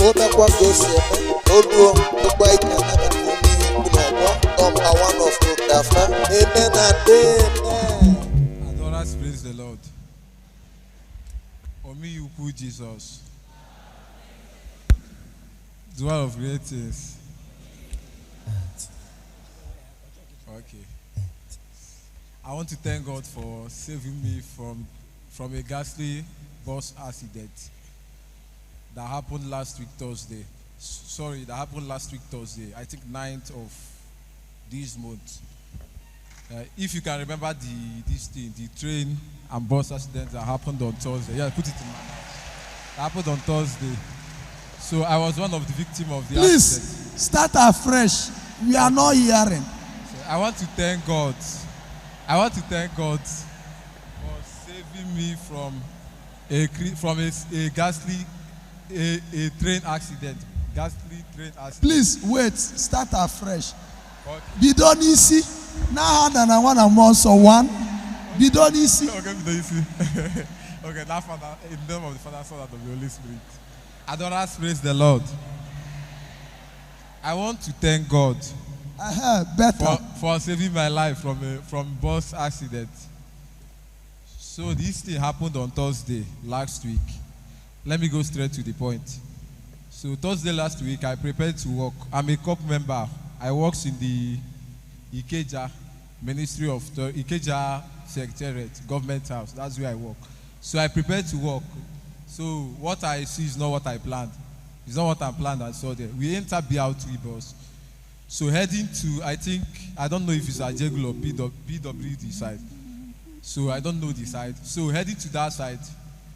Omekwa gosi olu ogba ike na number one of Okafa. Amen and amen. Adorers, praise the Lord. Omi Yuku Jesus. Doer of great things. Okay. I want to thank God for saving me from a ghastly bus accident that happened last week Thursday. That happened last week Thursday. I think 9th of this month. If you can remember the train and bus accident that happened on Thursday. Yeah, put it in my mouth. That happened on Thursday. So I was one of the victims of the accident. Please start afresh. We are not hearing. So I want to thank God. I want to thank God for saving me from a ghastly train accident. Ghastly train accident. Please wait. Start afresh. Okay. Bidonisi. Now than I want a monster one. Bidonisi. Okay, Bidonisi. Okay, now Father, in the name of the Father, Son, and of the Holy Spirit. Adorers, praise the Lord. I want to thank God for saving my life from bus accident. So this thing happened on Thursday last week. Let me go straight to the point. So Thursday last week, I prepared to work. I'm a COP member. I work in the Ikeja Ministry of Ikeja Secretariat, Government House. That's where I work. So I prepared to work. So what I see is not what I planned. It's not what I planned I saw there. We enter BR3 bus. So heading to, I don't know if it's Ajegul or BWD side. So I don't know the side. So heading to that side,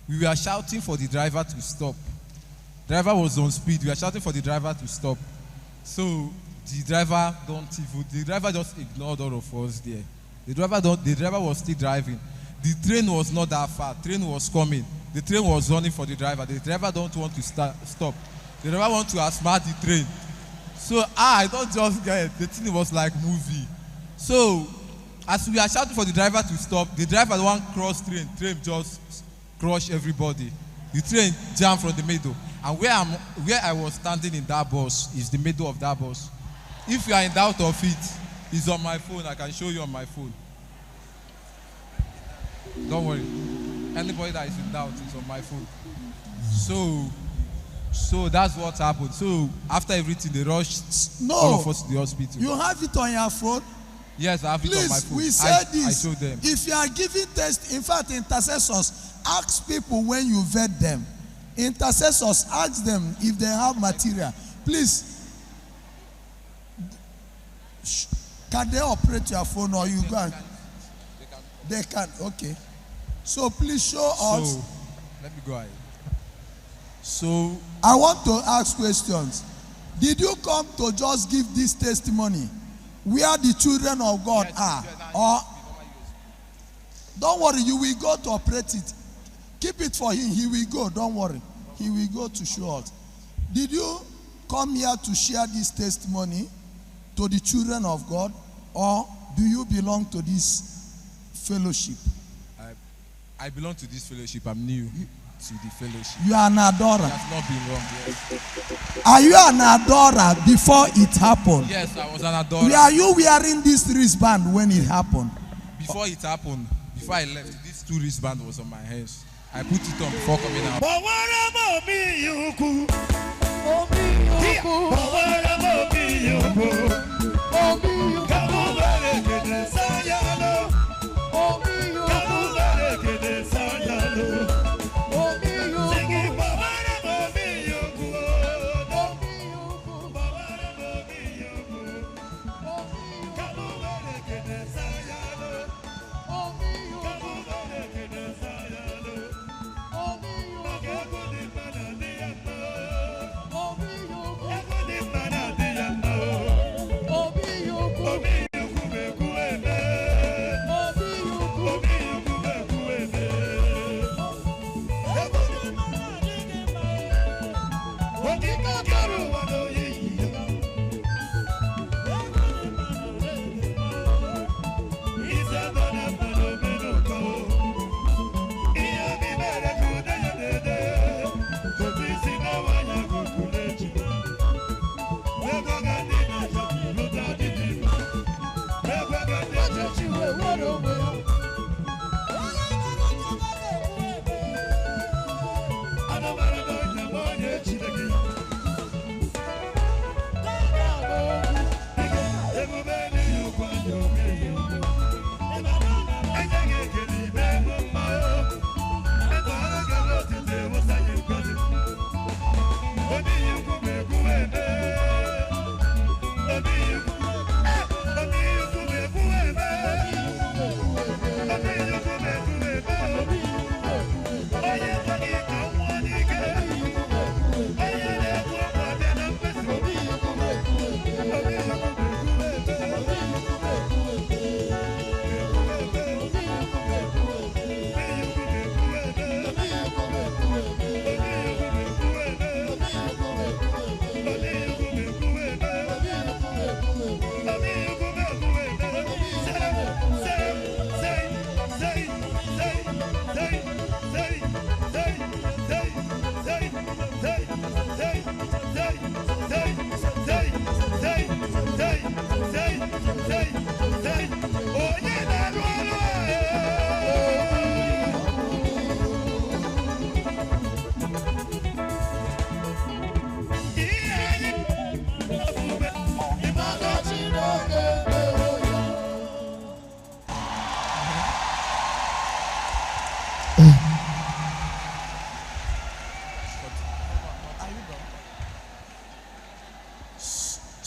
we were shouting for the driver to stop. Driver was on speed. We were shouting for the driver to stop. So the driver just ignored all of us there. The driver was still driving. The train was not that far. Train was coming. The train was running for the driver. The driver don't want to stop. The driver want to outsmart the train. So I don't just get it. The thing was like movie. So as we are shouting for the driver to stop, the driver one cross train just crush everybody. The train jammed from the middle. And where I was standing in that bus is the middle of that bus. If you are in doubt of it, it's on my phone. I can show you on my phone. Don't worry. Anybody that is in doubt is on my phone. So that's what happened. So after everything, they rushed all of us to the hospital. You have it on your phone? Yes, I have it on my phone. Please, we said I this. showed them. If you are giving test, in fact, intercessors, ask people when you vet them. Intercessors, ask them if they have material. Please, can they operate your phone or you can? They can. Okay. So please show us. Let me go ahead. So I want to ask questions. Did you come to just give this testimony where the children of God are? Or don't worry, you will go to operate it. Keep it for him. He will go. Don't worry. He will go to show us. Did you come here to share this testimony to the children of God, or do you belong to this fellowship? I belong to this fellowship. I'm new to the fellowship. You are an adorer. It has not been wrong, yes. Are you an adorer before it happened? Yes, I was an adorer. Were you wearing this wristband when it happened? Before it happened, before I left, this 2 wristband was on my hands. I put it on before coming out.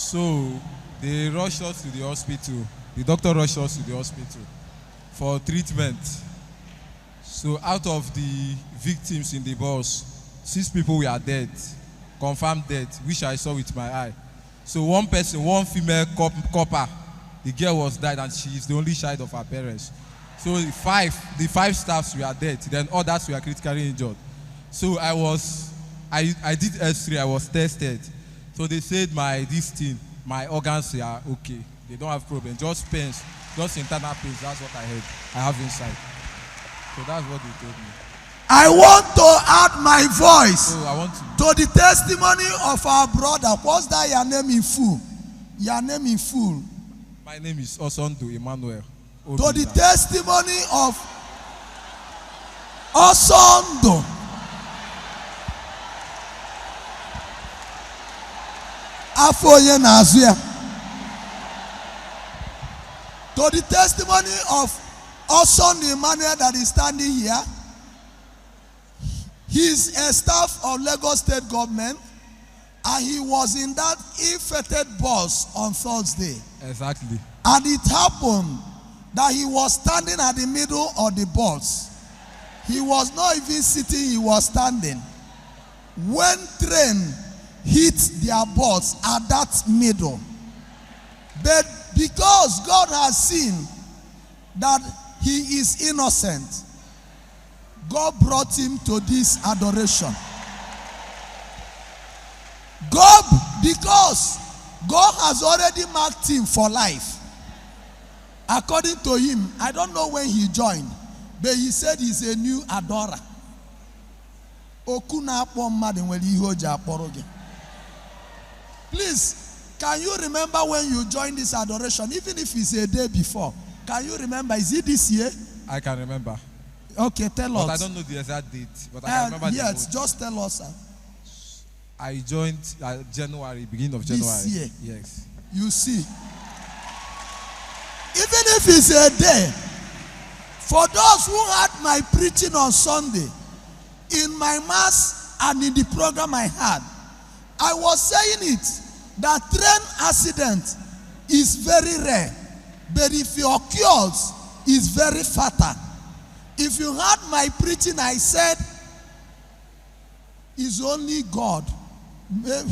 So they rushed us to the hospital. The doctor rushed us to the hospital for treatment. So out of the victims in the bus, 6 people were dead, confirmed death, which I saw with my eye. So one person, one female copper, the girl was died and she is the only child of her parents. So the five staffs were dead, then others were critically injured. So I did X-ray, I was tested. So they said my organs are okay. They don't have problem, just pains, just internal pains. That's what I have inside. So that's what they told me. I want to add my voice So I want to the testimony of our brother. What's that your name in full? Your name in full. My name is Osondo Emmanuel. To the testimony of Osondo. Afoye Nazia. To the testimony of Osondo Emmanuel that is standing here. He's a staff of Lagos State Government, and he was in that infected bus on Thursday. Exactly. And it happened that he was standing at the middle of the bus. He was not even sitting, he was standing. When train hit their bus at that middle. But because God has seen that he is innocent, God brought him to this adoration. Because God has already marked him for life. According to him, I don't know when he joined, but he said he's a new adorer. Please, can you remember when you joined this adoration, even if it's a day before? Can you remember? Is it this year? I can remember. Okay, tell us. But I don't know the exact date. But I can remember the yes, month. just tell us. I joined January, beginning of January. This year. Yes. You see. Even if it's a day, for those who had my preaching on Sunday, in my mass and in the program I had, I was saying it, that train accident is very rare, but if it occurs, it's very fatal. If you heard my preaching, I said, it's only God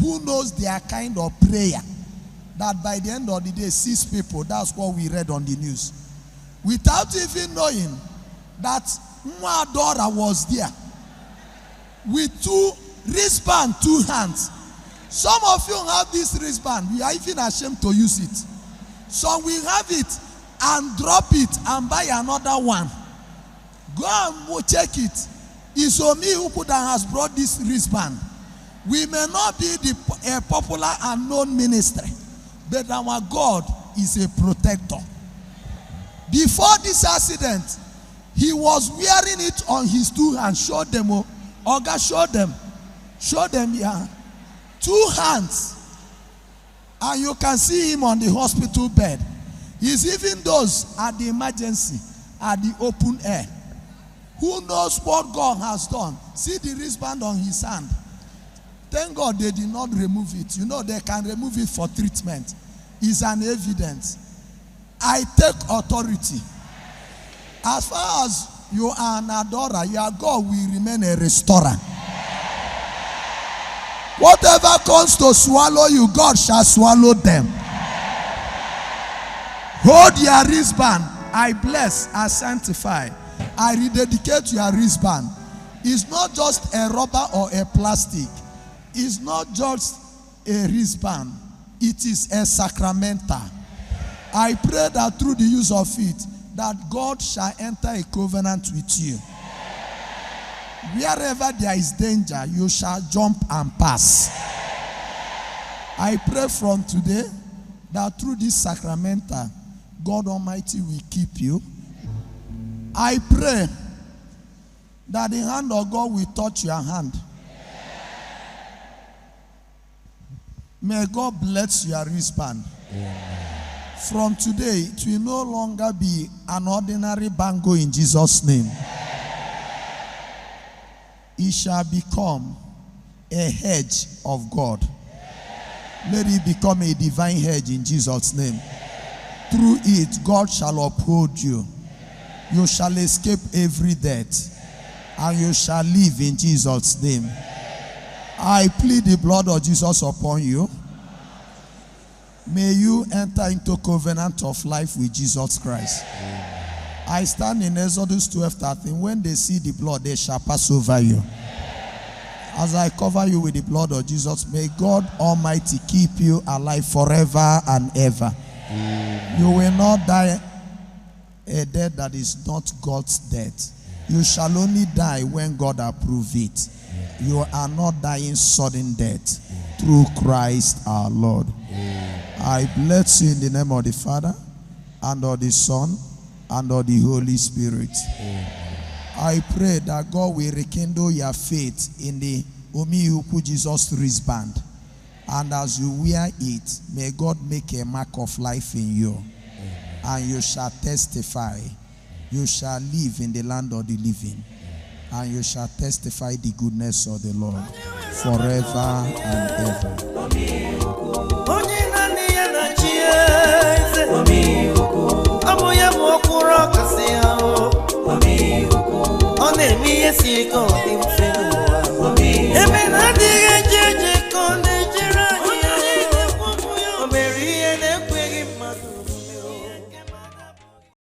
who knows their kind of prayer. That by the end of the day, 6 people, that's what we read on the news. Without even knowing that Mwadora was there. With 2 wristband, 2 hands. Some of you have this wristband. We are even ashamed to use it. So we have it and drop it and buy another one. Go and check it. It's Omi who has brought this wristband. We may not be a popular and known ministry, but our God is a protector. Before this accident, he was wearing it on his 2 hands. Show them, Oga, show them. Show them, yeah. 2 hands. And you can see him on the hospital bed. He's even those at the emergency, at the open air. Who knows what God has done? See the wristband on his hand. Thank God they did not remove it. You know they can remove it for treatment. It's an evidence. I take authority. As far as you are an adorer, your God will remain a restorer. Whatever comes to swallow you, God shall swallow them. Hold your wristband. I bless, I sanctify. I rededicate your wristband. It's not just a rubber or a plastic. It's not just a wristband. It is a sacramental. I pray that through the use of it, that God shall enter a covenant with you. Wherever there is danger, you shall jump and pass. I pray from today that through this sacramental, God Almighty will keep you. I pray that the hand of God will touch your hand. May God bless your wristband. From today, it will no longer be an ordinary bangle in Jesus' name. It shall become a hedge of God. Let it become a divine hedge in Jesus' name. Through it, God shall uphold you. You shall escape every death, and you shall live in Jesus' name. I plead the blood of Jesus upon you. May you enter into covenant of life with Jesus Christ. I stand in Exodus 12:13. When they see the blood, they shall pass over you. As I cover you with the blood of Jesus, may God Almighty keep you alive forever and ever. You will not die a death that is not God's death. You shall only die when God approves it. You are not dying sudden death through Christ our Lord. I bless you in the name of the Father, and of the Son, and of the Holy Spirit. I pray that God will rekindle your faith in the Omihuku Jesus wristband. And as you wear it, may God make a mark of life in you. And you shall testify. You shall live in the land of the living. And you shall testify the goodness of the Lord forever and ever. On est mis ici quand il fait